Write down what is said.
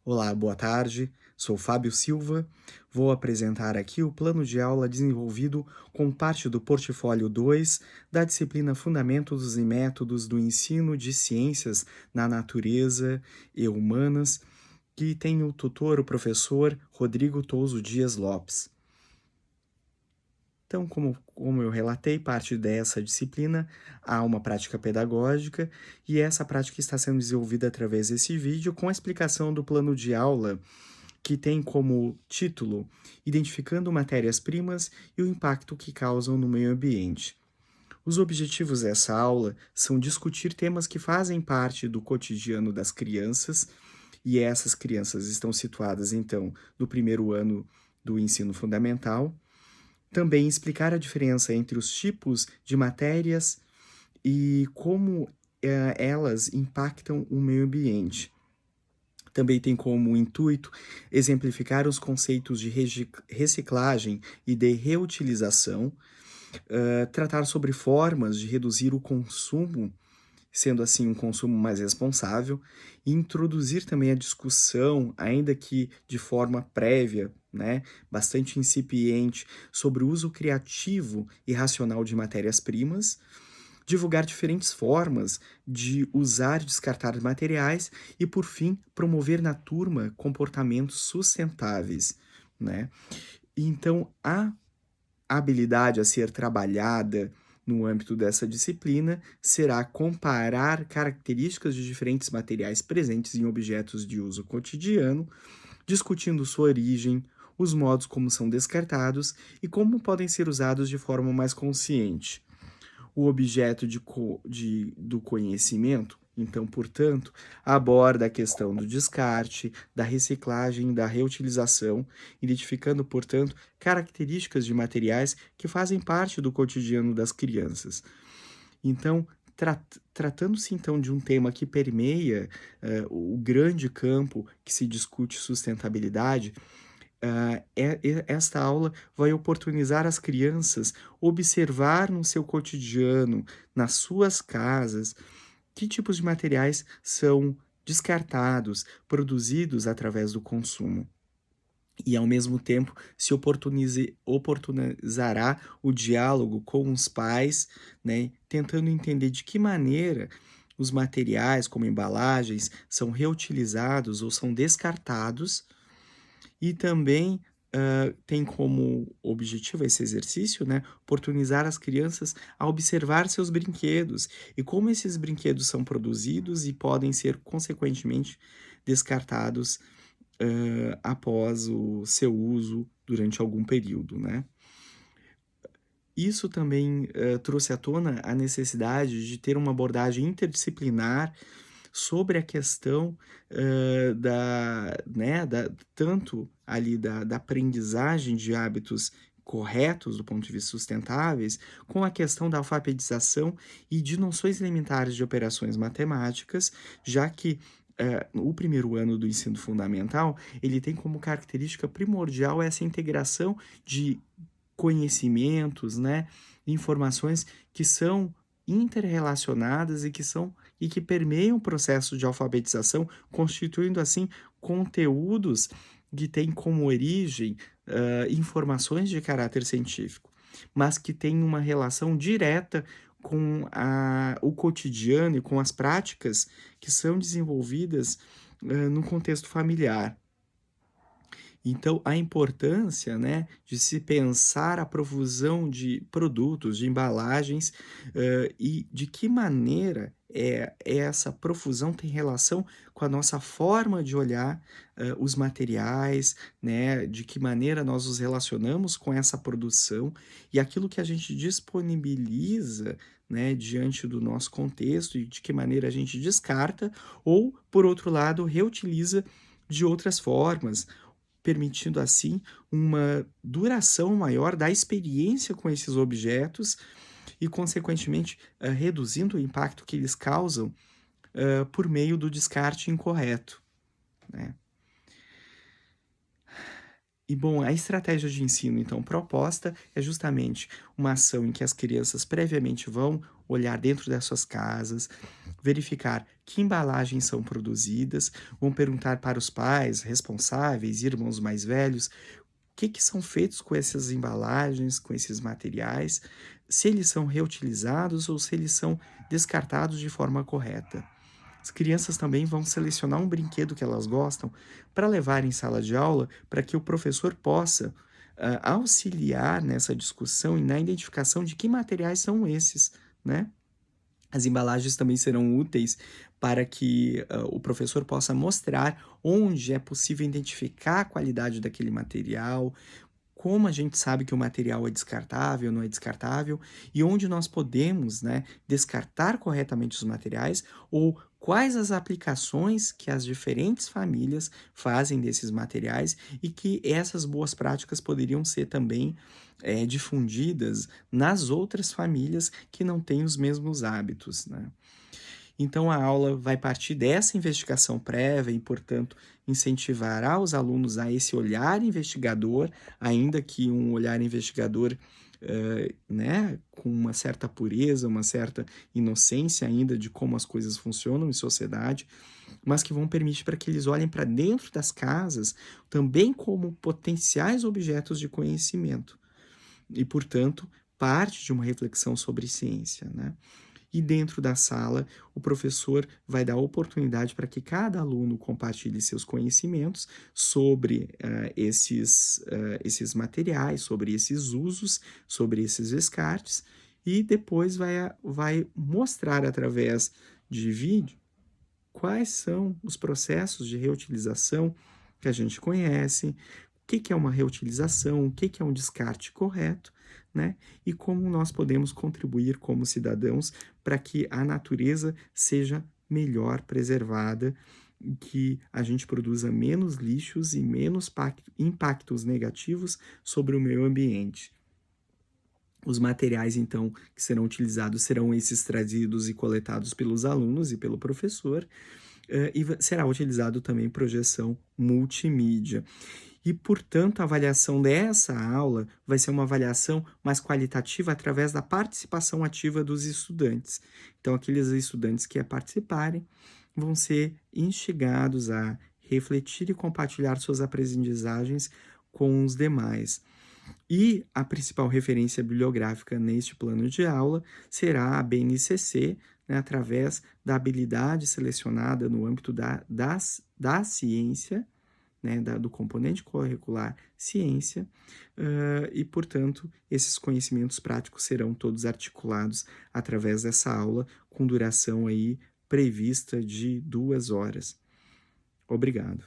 Olá, boa tarde. Sou Fábio Silva. Vou apresentar aqui o plano de aula desenvolvido com parte do portfólio 2 da disciplina Fundamentos e Métodos do Ensino de Ciências na Natureza e Humanas, que tem o tutor, o professor Rodrigo Touso Dias Lopes. Então, como eu relatei, parte dessa disciplina há uma prática pedagógica e essa prática está sendo desenvolvida através desse vídeo com a explicação do plano de aula que tem como título Identificando matérias-primas e o impacto que causam no meio ambiente. Os objetivos dessa aula são discutir temas que fazem parte do cotidiano das crianças, e essas crianças estão situadas, então, no primeiro ano do ensino fundamental. Também explicar a diferença entre os tipos de matérias e como elas impactam o meio ambiente. Também tem como intuito exemplificar os conceitos de reciclagem e de reutilização, tratar sobre formas de reduzir o consumo, sendo assim um consumo mais responsável, e introduzir também a discussão, ainda que de forma prévia, né, bastante incipiente, sobre o uso criativo e racional de matérias-primas, divulgar diferentes formas de usar e descartar materiais e, por fim, promover na turma comportamentos sustentáveis, né? Então, a habilidade a ser trabalhada no âmbito dessa disciplina será comparar características de diferentes materiais presentes em objetos de uso cotidiano, discutindo sua origem, os modos como são descartados e como podem ser usados de forma mais consciente. O objeto do conhecimento, então, portanto, aborda a questão do descarte, da reciclagem, da reutilização, identificando, portanto, características de materiais que fazem parte do cotidiano das crianças. Então, tratando-se então de um tema que permeia o grande campo que se discute sustentabilidade, esta aula vai oportunizar as crianças observar no seu cotidiano, nas suas casas, que tipos de materiais são descartados, produzidos através do consumo. E, ao mesmo tempo, se oportunizará o diálogo com os pais, né, tentando entender de que maneira os materiais, como embalagens, são reutilizados ou são descartados, e também tem como objetivo esse exercício, né, oportunizar as crianças a observar seus brinquedos e como esses brinquedos são produzidos e podem ser, consequentemente, descartados após o seu uso durante algum período, né? Isso também trouxe à tona a necessidade de ter uma abordagem interdisciplinar sobre a questão tanto ali da aprendizagem de hábitos corretos do ponto de vista sustentáveis, com a questão da alfabetização e de noções elementares de operações matemáticas, já que o primeiro ano do ensino fundamental, ele tem como característica primordial essa integração de conhecimentos, né, informações que são interrelacionadas e que permeiam o processo de alfabetização, constituindo assim conteúdos que têm como origem informações de caráter científico, mas que têm uma relação direta com o cotidiano e com as práticas que são desenvolvidas no contexto familiar. Então, a importância, né, de se pensar a profusão de produtos, de embalagens, e de que maneira essa profusão tem relação com a nossa forma de olhar os materiais, né, de que maneira nós nos relacionamos com essa produção e aquilo que a gente disponibiliza, né, diante do nosso contexto e de que maneira a gente descarta ou, por outro lado, reutiliza de outras formas, permitindo assim uma duração maior da experiência com esses objetos e, consequentemente, reduzindo o impacto que eles causam por meio do descarte incorreto, né? E, bom, a estratégia de ensino, então, proposta é justamente uma ação em que as crianças previamente vão olhar dentro das suas casas, verificar que embalagens são produzidas, vão perguntar para os pais responsáveis, irmãos mais velhos, que são feitos com essas embalagens, com esses materiais, se eles são reutilizados ou se eles são descartados de forma correta. As crianças também vão selecionar um brinquedo que elas gostam para levar em sala de aula para que o professor possa auxiliar nessa discussão e na identificação de que materiais são esses, né? As embalagens também serão úteis para que o professor possa mostrar onde é possível identificar a qualidade daquele material, como a gente sabe que o material é descartável, não é descartável, e onde nós podemos, né, descartar corretamente os materiais, ou quais as aplicações que as diferentes famílias fazem desses materiais e que essas boas práticas poderiam ser também difundidas nas outras famílias que não têm os mesmos hábitos, né? Então, a aula vai partir dessa investigação prévia e, portanto, incentivará os alunos a esse olhar investigador, ainda que um olhar investigador né, com uma certa pureza, uma certa inocência ainda de como as coisas funcionam em sociedade, mas que vão permitir para que eles olhem para dentro das casas também como potenciais objetos de conhecimento e, portanto, parte de uma reflexão sobre ciência, né? E dentro da sala, o professor vai dar oportunidade para que cada aluno compartilhe seus conhecimentos sobre esses materiais, sobre esses usos, sobre esses descartes, e depois vai mostrar através de vídeo quais são os processos de reutilização que a gente conhece, o que é uma reutilização, o que é um descarte correto, né? E como nós podemos contribuir como cidadãos para que a natureza seja melhor preservada, que a gente produza menos lixos e menos impactos negativos sobre o meio ambiente. Os materiais, então, que serão utilizados serão esses trazidos e coletados pelos alunos e pelo professor, e será utilizado também projeção multimídia. E, portanto, a avaliação dessa aula vai ser uma avaliação mais qualitativa através da participação ativa dos estudantes. Então, aqueles estudantes que participarem vão ser instigados a refletir e compartilhar suas aprendizagens com os demais. E a principal referência bibliográfica neste plano de aula será a BNCC, né, através da habilidade selecionada no âmbito da ciência, né, do componente curricular ciência, e, portanto, esses conhecimentos práticos serão todos articulados através dessa aula, com duração aí prevista de 2 horas. Obrigado.